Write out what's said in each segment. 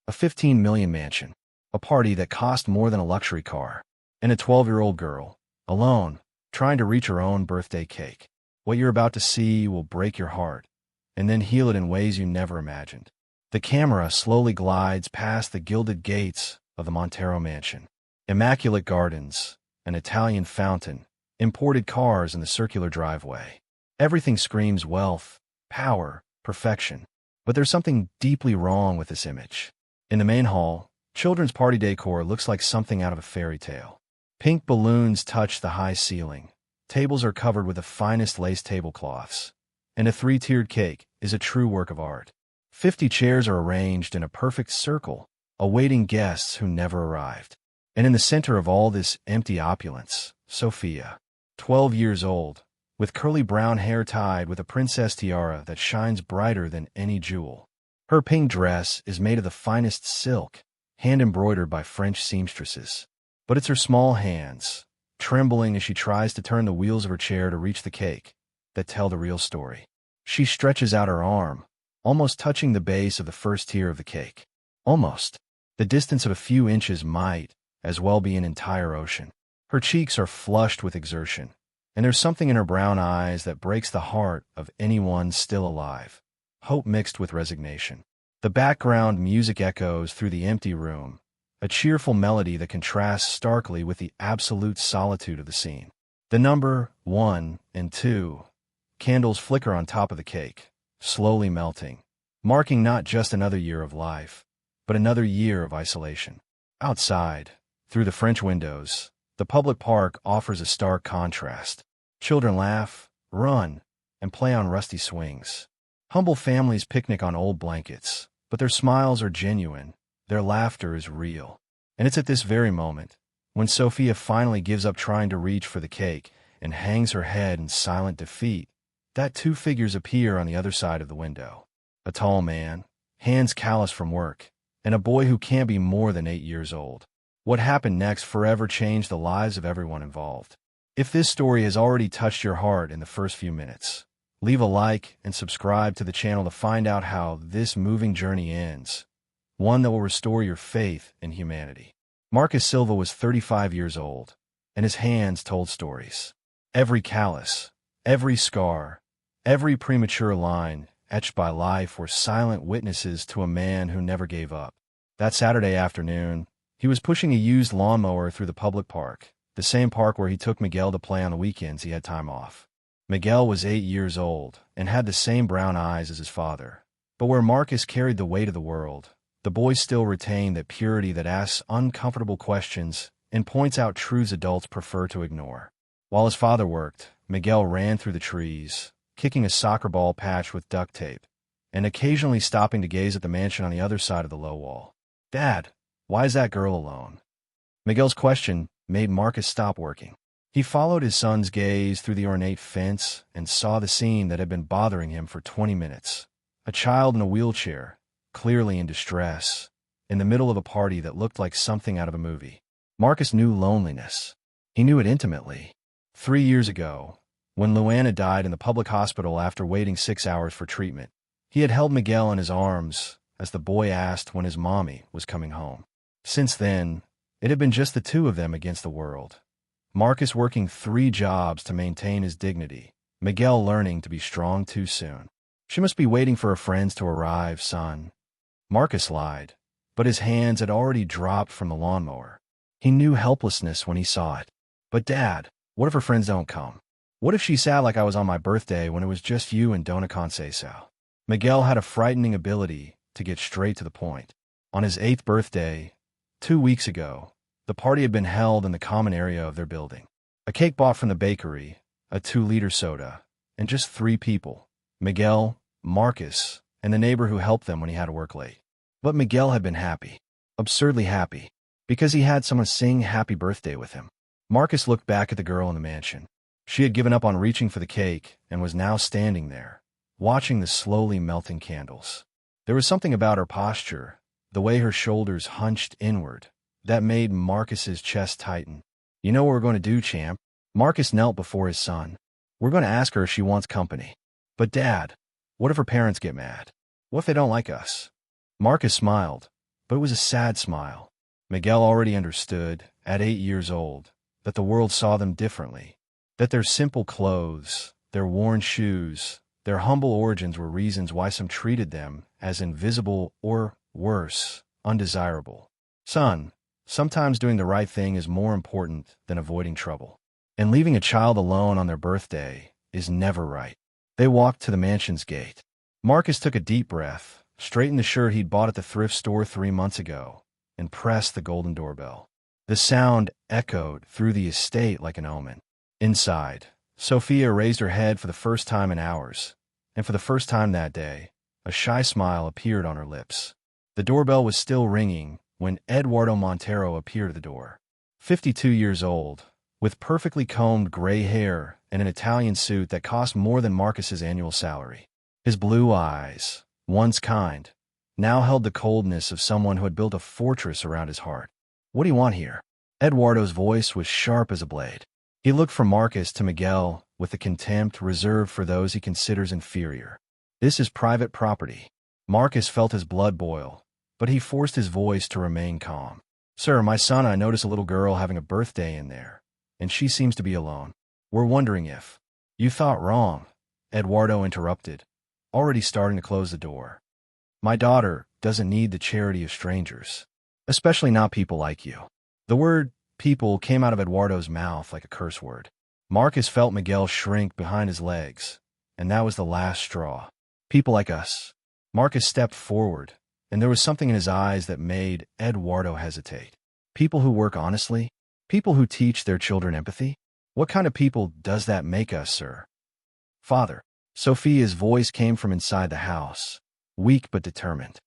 a 15 million mansion, a party that cost more than a luxury car, and a 12-year-old girl, alone, trying to reach her own birthday cake. What you're about to see will break your heart, and then heal it in ways you never imagined. The camera slowly glides past the gilded gates of the Montero mansion. Immaculate gardens, an Italian fountain, imported cars in the circular driveway. Everything screams wealth, power, perfection. But there's something deeply wrong with this image. In the main hall, children's party decor looks like something out of a fairy tale. Pink balloons touch the high ceiling. Tables are covered with the finest lace tablecloths. And a 3-tiered cake is a true work of art. 50 chairs are arranged in a perfect circle, awaiting guests who never arrived. And in the center of all this empty opulence, Sophia, 12 years old, with curly brown hair tied with a princess tiara that shines brighter than any jewel. Her pink dress is made of the finest silk, hand-embroidered by French seamstresses. But it's her small hands, trembling as she tries to turn the wheels of her chair to reach the cake, that tell the real story. She stretches out her arm, almost touching the base of the first tier of the cake. Almost. The distance of a few inches might as well be an entire ocean. Her cheeks are flushed with exertion, and there's something in her brown eyes that breaks the heart of anyone still alive. Hope mixed with resignation. The background music echoes through the empty room, a cheerful melody that contrasts starkly with the absolute solitude of the scene. The number 1 and 2 candles flicker on top of the cake, slowly melting, marking not just another year of life, but another year of isolation. Outside, through the French windows, the public park offers a stark contrast. Children laugh, run, and play on rusty swings. Humble families picnic on old blankets, but their smiles are genuine, their laughter is real. And it's at this very moment, when Sophia finally gives up trying to reach for the cake and hangs her head in silent defeat, that 2 figures appear on the other side of the window. A tall man, hands calloused from work, and a boy who can't be more than 8 years old. What happened next forever changed the lives of everyone involved. If this story has already touched your heart in the first few minutes, leave a like and subscribe to the channel to find out how this moving journey ends, one that will restore your faith in humanity. Marcus Silva was 35 years old, and his hands told stories. Every callus, every scar, every premature line etched by life were silent witnesses to a man who never gave up. That Saturday afternoon, he was pushing a used lawnmower through the public park, the same park where he took Miguel to play on the weekends he had time off. Miguel was 8 years old and had the same brown eyes as his father. But where Marcus carried the weight of the world, the boy still retained that purity that asks uncomfortable questions and points out truths adults prefer to ignore. While his father worked, Miguel ran through the trees, kicking a soccer ball patch with duct tape, and occasionally stopping to gaze at the mansion on the other side of the low wall. "Dad, why is that girl alone?" Miguel's question made Marcus stop working. He followed his son's gaze through the ornate fence and saw the scene that had been bothering him for 20 minutes. A child in a wheelchair, clearly in distress, in the middle of a party that looked like something out of a movie. Marcus knew loneliness. He knew it intimately. 3 years ago, when Luana died in the public hospital after waiting 6 hours for treatment, he had held Miguel in his arms as the boy asked when his mommy was coming home. Since then, it had been just the 2 of them against the world. Marcus working 3 jobs to maintain his dignity, Miguel learning to be strong too soon. "She must be waiting for her friends to arrive, son." Marcus lied, but his hands had already dropped from the lawnmower. He knew helplessness when he saw it. "But Dad, what if her friends don't come? What if she's sad like I was on my birthday when it was just you and Dona Conceição?" Miguel had a frightening ability to get straight to the point. On his 8th birthday, 2 weeks ago, the party had been held in the common area of their building. A cake bought from the bakery, a 2-liter soda, and just 3 people: Miguel, Marcus, and the neighbor who helped them when he had to work late. But Miguel had been happy, absurdly happy, because he had someone sing happy birthday with him. Marcus looked back at the girl in the mansion. She had given up on reaching for the cake and was now standing there, watching the slowly melting candles. There was something about her posture, the way her shoulders hunched inward, that made Marcus's chest tighten. "You know what we're going to do, champ?" Marcus knelt before his son. "We're going to ask her if she wants company." "But Dad, what if her parents get mad? What if they don't like us?" Marcus smiled, but it was a sad smile. Miguel already understood, at 8 years old, that the world saw them differently, that their simple clothes, their worn shoes, their humble origins were reasons why some treated them as invisible or, worse, undesirable. Son, sometimes doing the right thing is more important than avoiding trouble. And leaving a child alone on their birthday is never right. They walked to the mansion's gate. Marcus took a deep breath, straightened the shirt he'd bought at the thrift store 3 months ago, and pressed the golden doorbell. The sound echoed through the estate like an omen. Inside, Sophia raised her head for the first time in hours, and for the first time that day, a shy smile appeared on her lips. The doorbell was still ringing when Eduardo Montero appeared at the door. 52 years old, with perfectly combed gray hair and an Italian suit that cost more than Marcus's annual salary. His blue eyes, once kind, now held the coldness of someone who had built a fortress around his heart. "What do you want here?" Eduardo's voice was sharp as a blade. He looked from Marcus to Miguel with the contempt reserved for those he considers inferior. "This is private property." Marcus felt his blood boil, but he forced his voice to remain calm. "Sir, my son, I notice a little girl having a birthday in there, and she seems to be alone. We're wondering if—" "You thought wrong," Eduardo interrupted, already starting to close the door. "My daughter doesn't need the charity of strangers, especially not people like you." The word people came out of Eduardo's mouth like a curse word. Marcus felt Miguel shrink behind his legs, and that was the last straw. "People like us." Marcus stepped forward, and there was something in his eyes that made Eduardo hesitate. "People who work honestly? People who teach their children empathy? What kind of people does that make us, sir?" "Father." Sophia's voice came from inside the house, weak but determined.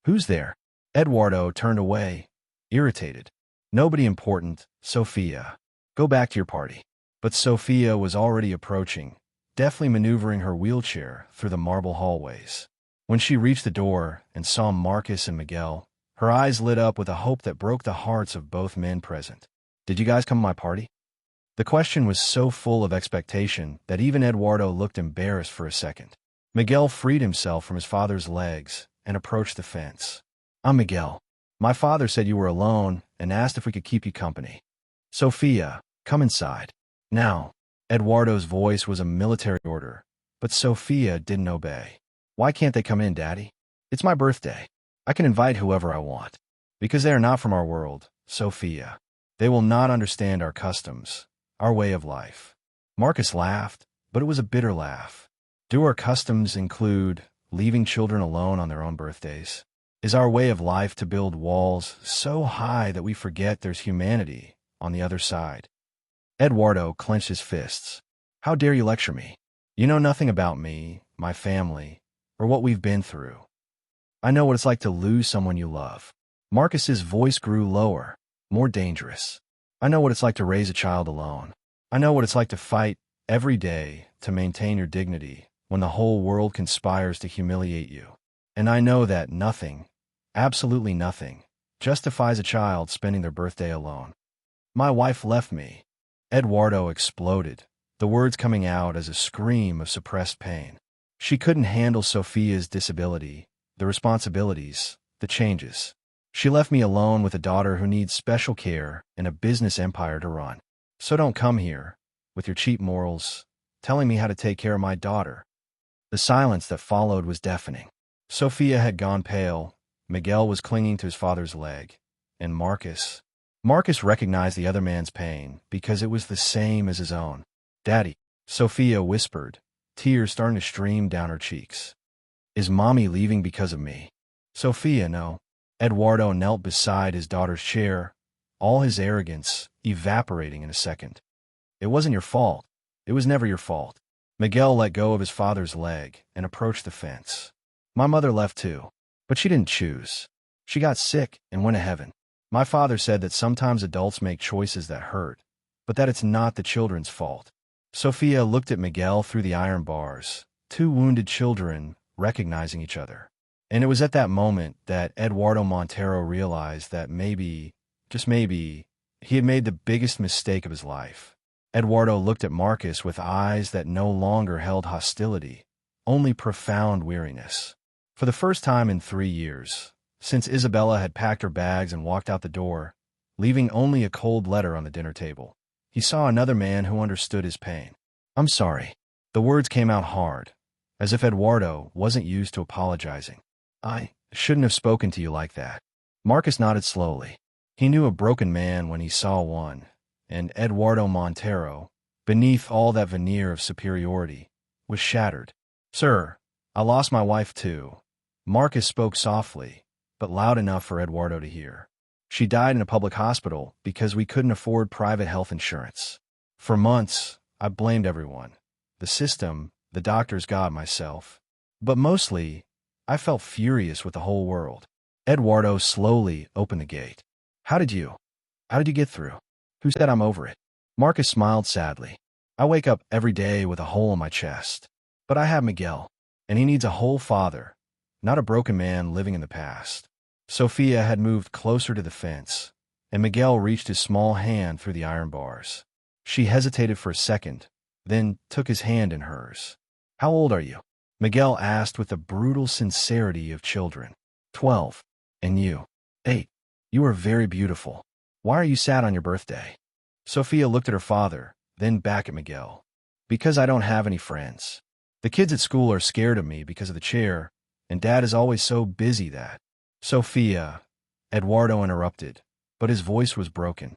"Who's there?" Eduardo turned away, irritated. "Nobody important, Sophia. Go back to your party." But Sophia was already approaching, deftly maneuvering her wheelchair through the marble hallways. When she reached the door and saw Marcus and Miguel, her eyes lit up with a hope that broke the hearts of both men present. "Did you guys come to my party?" The question was so full of expectation that even Eduardo looked embarrassed for a second. Miguel freed himself from his father's legs and approached the fence. "I'm Miguel. My father said you were alone and asked if we could keep you company." "Sophia, come inside." Now, Eduardo's voice was a military order, but Sophia didn't obey. "Why can't they come in, Daddy? It's my birthday. I can invite whoever I want." "Because they are not from our world, Sophia. They will not understand our customs, our way of life." Marcus laughed, but it was a bitter laugh. "Do our customs include leaving children alone on their own birthdays? Is our way of life to build walls so high that we forget there's humanity on the other side?" Eduardo clenched his fists. "How dare you lecture me? You know nothing about me, my family, or what we've been through. I know what it's like to lose someone you love." Marcus's voice grew lower, more dangerous. "I know what it's like to raise a child alone. I know what it's like to fight every day to maintain your dignity when the whole world conspires to humiliate you. And I know that nothing, absolutely nothing, justifies a child spending their birthday alone. My wife left me." Eduardo exploded, the words coming out as a scream of suppressed pain. She couldn't handle Sophia's disability, the responsibilities, the changes. "She left me alone with a daughter who needs special care and a business empire to run. So don't come here, with your cheap morals, telling me how to take care of my daughter." The silence that followed was deafening. Sophia had gone pale, Miguel was clinging to his father's leg, and Marcus recognized the other man's pain because it was the same as his own. "Daddy," Sophia whispered, tears starting to stream down her cheeks. "Is Mommy leaving because of me?" "Sophia, no." Eduardo knelt beside his daughter's chair, all his arrogance evaporating in a second. "It wasn't your fault. It was never your fault." Miguel let go of his father's leg and approached the fence. "My mother left too, but she didn't choose. She got sick and went to heaven. My father said that sometimes adults make choices that hurt, but that it's not the children's fault." Sophia looked at Miguel through the iron bars, two wounded children recognizing each other. And it was at that moment that Eduardo Montero realized that maybe, just maybe, he had made the biggest mistake of his life. Eduardo looked at Marcus with eyes that no longer held hostility, only profound weariness. For the first time in 3 years, Since Isabella had packed her bags and walked out the door, leaving only a cold letter on the dinner table, he saw another man who understood his pain. "I'm sorry." The words came out hard, as if Eduardo wasn't used to apologizing. "I shouldn't have spoken to you like that." Marcus nodded slowly. He knew a broken man when he saw one, and Eduardo Montero, beneath all that veneer of superiority, was shattered. "Sir, I lost my wife too." Marcus spoke softly, but loud enough for Eduardo to hear. "She died in a public hospital because we couldn't afford private health insurance. For months, I blamed everyone. The system, the doctors, God, myself. But mostly, I felt furious with the whole world." Eduardo slowly opened the gate. How did you get through? Who said I'm over it?" Marcus smiled sadly. "I wake up every day with a hole in my chest. But I have Miguel, and he needs a whole father, not a broken man living in the past." Sophia had moved closer to the fence, and Miguel reached his small hand through the iron bars. She hesitated for a second, then took his hand in hers. "How old are you?" Miguel asked with the brutal sincerity of children. 12. "And you?" 8. "You are very beautiful. Why are you sad on your birthday?" Sophia looked at her father, then back at Miguel. "Because I don't have any friends. The kids at school are scared of me because of the chair, and Dad is always so busy that—" "Sophia," Eduardo interrupted, but his voice was broken.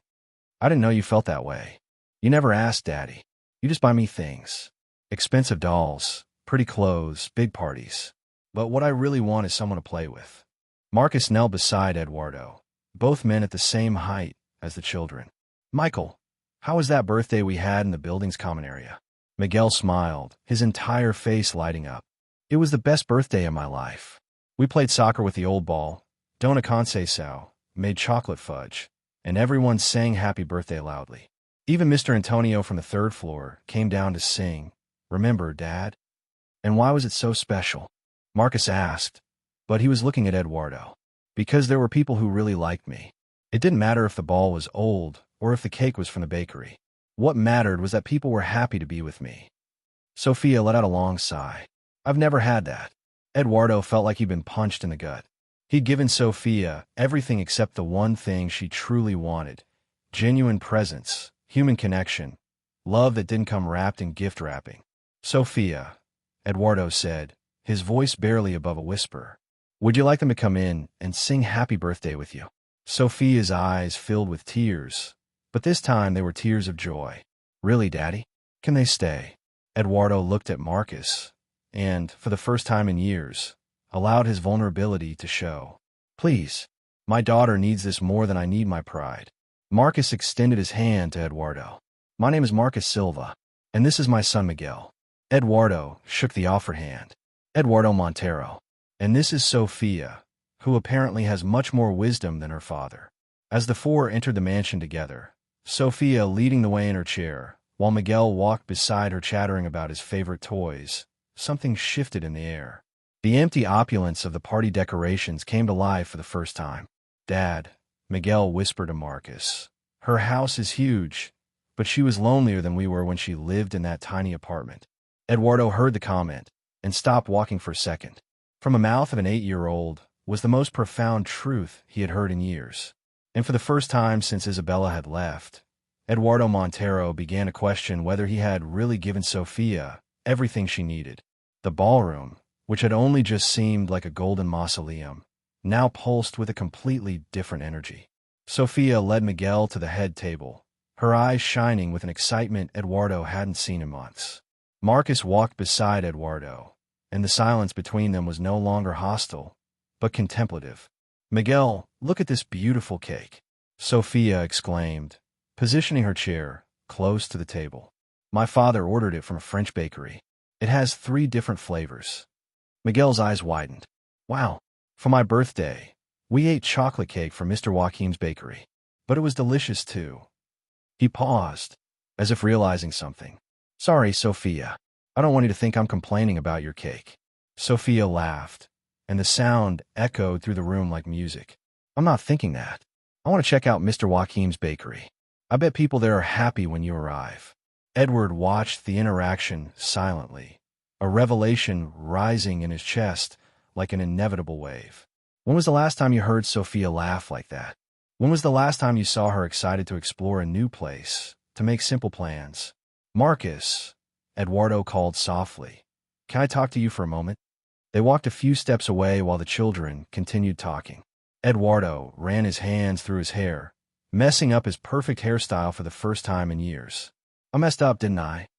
"I didn't know you felt that way. You never asked Daddy. You just buy me things. Expensive dolls, pretty clothes, big parties. But what I really want is someone to play with." Marcus knelt beside Eduardo, both men at the same height as the children. "Michael, how was that birthday we had in the building's common area?" Miguel smiled, his entire face lighting up. "It was the best birthday of my life. We played soccer with the old ball, dona conceição, made chocolate fudge, and everyone sang happy birthday loudly. Even Mr. Antonio from the third floor came down to sing, 'Remember, Dad?'" "And why was it so special?" Marcus asked, but he was looking at Eduardo. "Because there were people who really liked me. It didn't matter if the ball was old or if the cake was from the bakery. What mattered was that people were happy to be with me." Sophia let out a long sigh. "I've never had that." Eduardo felt like he'd been punched in the gut. He'd given Sophia everything except the one thing she truly wanted: genuine presence, human connection, love that didn't come wrapped in gift wrapping. "Sophia," Eduardo said, his voice barely above a whisper, "would you like them to come in and sing happy birthday with you?" Sophia's eyes filled with tears, but this time they were tears of joy. "Really, Daddy? Can they stay?" Eduardo looked at Marcus, and, for the first time in years, allowed his vulnerability to show. "Please. My daughter needs this more than I need my pride." Marcus extended his hand to Eduardo. "My name is Marcus Silva, and this is my son Miguel." Eduardo shook the offered hand. "Eduardo Montero. And this is Sophia, who apparently has much more wisdom than her father." As the four entered the mansion together, Sophia leading the way in her chair, while Miguel walked beside her chattering about his favorite toys, something shifted in the air. The empty opulence of the party decorations came to life for the first time. "Dad," Miguel whispered to Marcus, "her house is huge, but she was lonelier than we were when she lived in that tiny apartment." Eduardo heard the comment and stopped walking for a second. From the mouth of an 8-year-old was the most profound truth he had heard in years. And for the first time since Isabella had left, Eduardo Montero began to question whether he had really given Sophia everything she needed. The ballroom, which had only just seemed like a golden mausoleum, now pulsed with a completely different energy. Sophia led Miguel to the head table, her eyes shining with an excitement Eduardo hadn't seen in months. Marcus walked beside Eduardo, and the silence between them was no longer hostile, but contemplative. "Miguel, look at this beautiful cake," Sophia exclaimed, positioning her chair close to the table. "My father ordered it from a French bakery. It has 3 different flavors." Miguel's eyes widened. "Wow. For my birthday, we ate chocolate cake from Mr. Joaquim's bakery. But it was delicious too." He paused, as if realizing something. "Sorry, Sophia. I don't want you to think I'm complaining about your cake." Sophia laughed, and the sound echoed through the room like music. "I'm not thinking that. I want to check out Mr. Joaquim's bakery. I bet people there are happy when you arrive." Edward watched the interaction silently, a revelation rising in his chest like an inevitable wave. When was the last time you heard Sophia laugh like that? When was the last time you saw her excited to explore a new place, to make simple plans? Marcus, Eduardo called softly. Can I talk to you for a moment? They walked a few steps away while the children continued talking. Eduardo ran his hands through his hair, messing up his perfect hairstyle for the first time in years. I messed up, didn't I?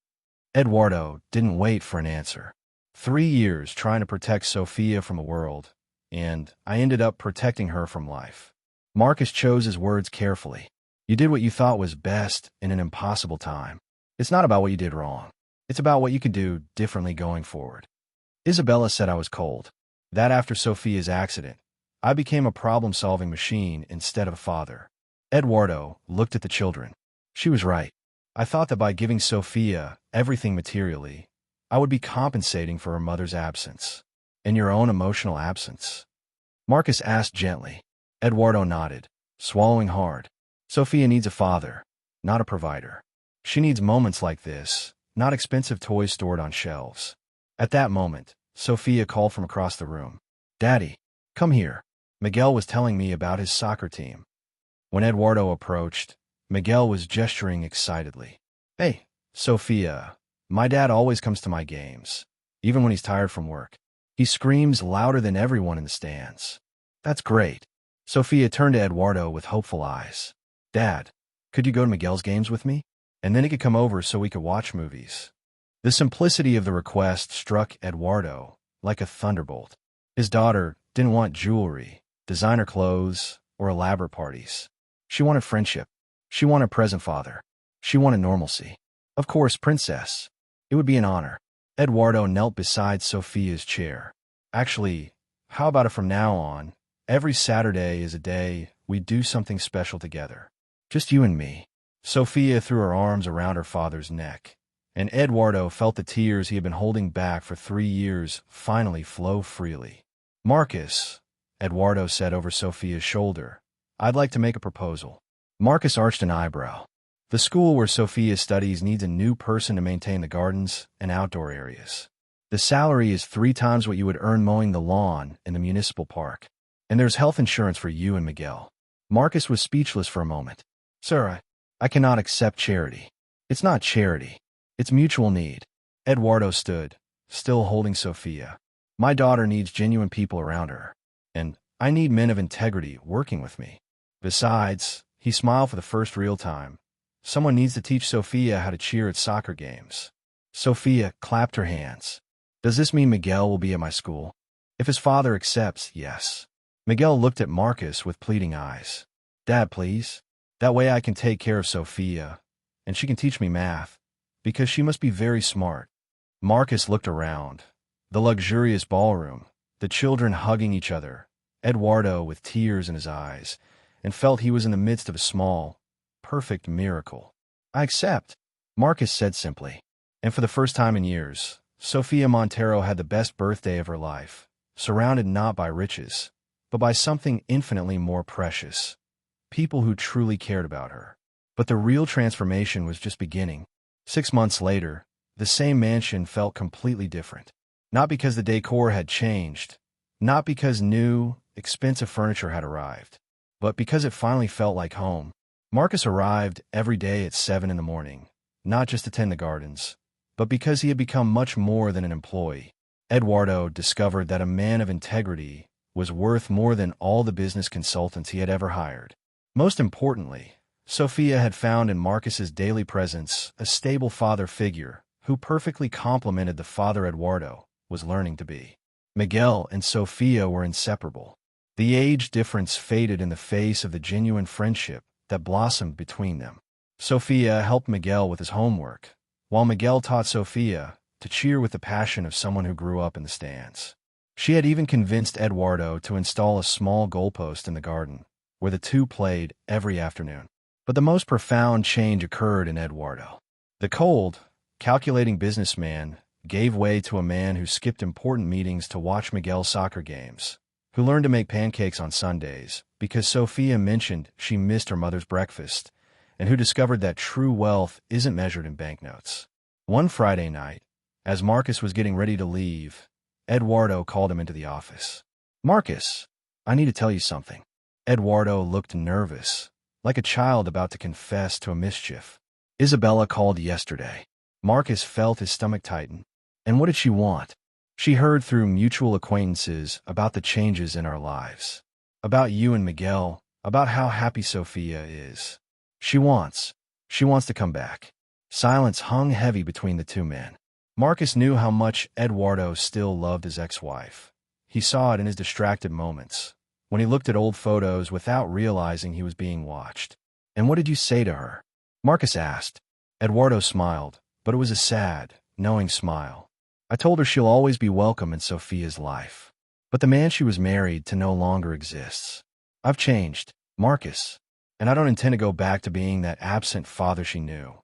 Eduardo didn't wait for an answer. 3 years trying to protect Sophia from the world, and I ended up protecting her from life. Marcus chose his words carefully. You did what you thought was best in an impossible time. It's not about what you did wrong. It's about what you could do differently going forward. Isabella said I was cold. That after Sophia's accident, I became a problem-solving machine instead of a father. Eduardo looked at the children. She was right. I thought that by giving Sophia everything materially, I would be compensating for her mother's absence. And your own emotional absence? Marcus asked gently. Eduardo nodded, swallowing hard. Sophia needs a father, not a provider. She needs moments like this, not expensive toys stored on shelves. At that moment, Sophia called from across the room. Daddy, come here. Miguel was telling me about his soccer team. When Eduardo approached, Miguel was gesturing excitedly. Hey, Sophia, my dad always comes to my games, even when he's tired from work. He screams louder than everyone in the stands. That's great. Sophia turned to Eduardo with hopeful eyes. Dad, could you go to Miguel's games with me? And then he could come over so we could watch movies. The simplicity of the request struck Eduardo like a thunderbolt. His daughter didn't want jewelry, designer clothes, or elaborate parties. She wanted friendship. She wanted a present father. She wanted normalcy. Of course, princess. It would be an honor. Eduardo knelt beside Sophia's chair. Actually, how about it from now on? Every Saturday is a day we do something special together. Just you and me. Sophia threw her arms around her father's neck, and Eduardo felt the tears he had been holding back for 3 years finally flow freely. Marcus, Eduardo said over Sophia's shoulder, I'd like to make a proposal. Marcus arched an eyebrow. The school where Sophia studies needs a new person to maintain the gardens and outdoor areas. The salary is 3 times what you would earn mowing the lawn in the municipal park. And there's health insurance for you and Miguel. Marcus was speechless for a moment. Sir, I cannot accept charity. It's not charity. It's mutual need. Eduardo stood, still holding Sophia. My daughter needs genuine people around her. And I need men of integrity working with me. Besides, he smiled for the first real time. Someone needs to teach Sophia how to cheer at soccer games. Sophia clapped her hands. Does this mean Miguel will be at my school? If his father accepts, yes. Miguel looked at Marcus with pleading eyes. Dad, please. That way I can take care of Sophia, and she can teach me math, because she must be very smart. Marcus looked around. The luxurious ballroom, the children hugging each other, Eduardo with tears in his eyes, and felt he was in the midst of a small, perfect miracle. I accept, Marcus said simply. And for the first time in years, Sophia Montero had the best birthday of her life, surrounded not by riches, but by something infinitely more precious. People who truly cared about her. But the real transformation was just beginning. 6 months later, the same mansion felt completely different. Not because the decor had changed, not because new, expensive furniture had arrived, but because it finally felt like home. Marcus arrived every day at 7 in the morning, not just to tend the gardens, but because he had become much more than an employee. Eduardo discovered that a man of integrity was worth more than all the business consultants he had ever hired. Most importantly, Sophia had found in Marcus's daily presence a stable father figure who perfectly complemented the father Eduardo was learning to be. Miguel and Sophia were inseparable. The age difference faded in the face of the genuine friendship that blossomed between them. Sophia helped Miguel with his homework, while Miguel taught Sophia to cheer with the passion of someone who grew up in the stands. She had even convinced Eduardo to install a small goalpost in the garden, where the two played every afternoon. But the most profound change occurred in Eduardo. The cold, calculating businessman gave way to a man who skipped important meetings to watch Miguel's soccer games, who learned to make pancakes on Sundays because Sophia mentioned she missed her mother's breakfast, and who discovered that true wealth isn't measured in banknotes. One Friday night, as Marcus was getting ready to leave, Eduardo called him into the office. Marcus, I need to tell you something. Eduardo looked nervous, like a child about to confess to a mischief. Isabella called yesterday. Marcus felt his stomach tighten. And what did she want? She heard through mutual acquaintances about the changes in our lives. About you and Miguel, about how happy Sophia is. She wants to come back. Silence hung heavy between the two men. Marcus knew how much Eduardo still loved his ex-wife. He saw it in his distracted moments, when he looked at old photos without realizing he was being watched. And what did you say to her? Marcus asked. Eduardo smiled, but it was a sad, knowing smile. I told her she'll always be welcome in Sophia's life. But the man she was married to no longer exists. I've changed, Marcus, and I don't intend to go back to being that absent father she knew.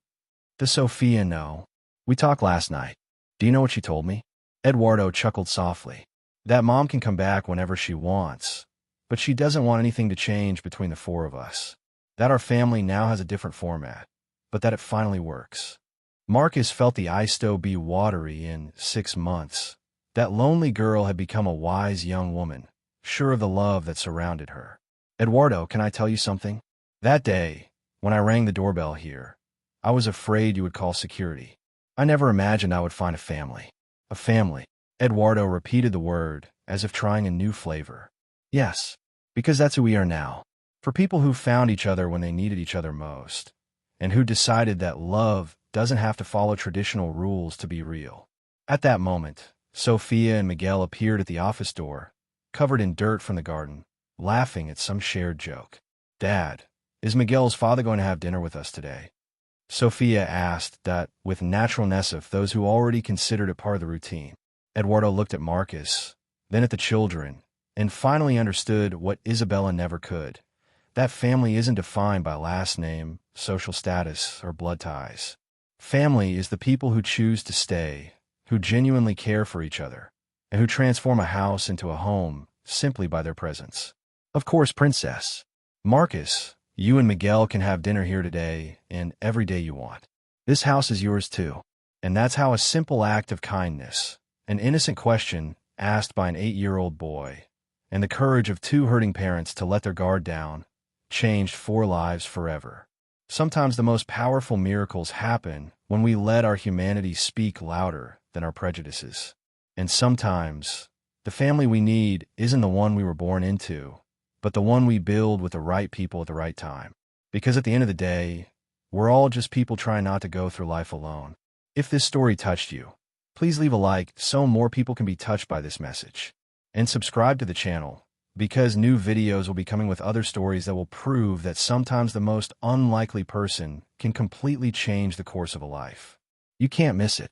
Does Sophia know? We talked last night. Do you know what she told me? Eduardo chuckled softly. That mom can come back whenever she wants, but she doesn't want anything to change between the four of us. That our family now has a different format, but that it finally works. Marcus felt the ice-stove be watery in 6 months. That lonely girl had become a wise young woman, sure of the love that surrounded her. Eduardo, can I tell you something? That day, when I rang the doorbell here, I was afraid you would call security. I never imagined I would find a family. A family. Eduardo repeated the word, as if trying a new flavor. Yes, because that's who we are now. For people who found each other when they needed each other most, and who decided that love doesn't have to follow traditional rules to be real. At that moment, Sophia and Miguel appeared at the office door, covered in dirt from the garden, laughing at some shared joke. Dad, is Miguel's father going to have dinner with us today? Sophia asked that with naturalness of those who already considered it part of the routine. Eduardo looked at Marcus, then at the children, and finally understood what Isabella never could. That family isn't defined by last name, social status, or blood ties. Family is the people who choose to stay, who genuinely care for each other, and who transform a house into a home simply by their presence. Of course, Princess. Marcus, you and Miguel can have dinner here today and every day you want. This house is yours too. And that's how a simple act of kindness, an innocent question asked by an 8-year-old boy, and the courage of 2 hurting parents to let their guard down, changed 4 lives forever. Sometimes the most powerful miracles happen when we let our humanity speak louder than our prejudices. And sometimes, the family we need isn't the one we were born into, but the one we build with the right people at the right time. Because at the end of the day, we're all just people trying not to go through life alone. If this story touched you, please leave a like so more people can be touched by this message. And subscribe to the channel, because new videos will be coming with other stories that will prove that sometimes the most unlikely person can completely change the course of a life. You can't miss it.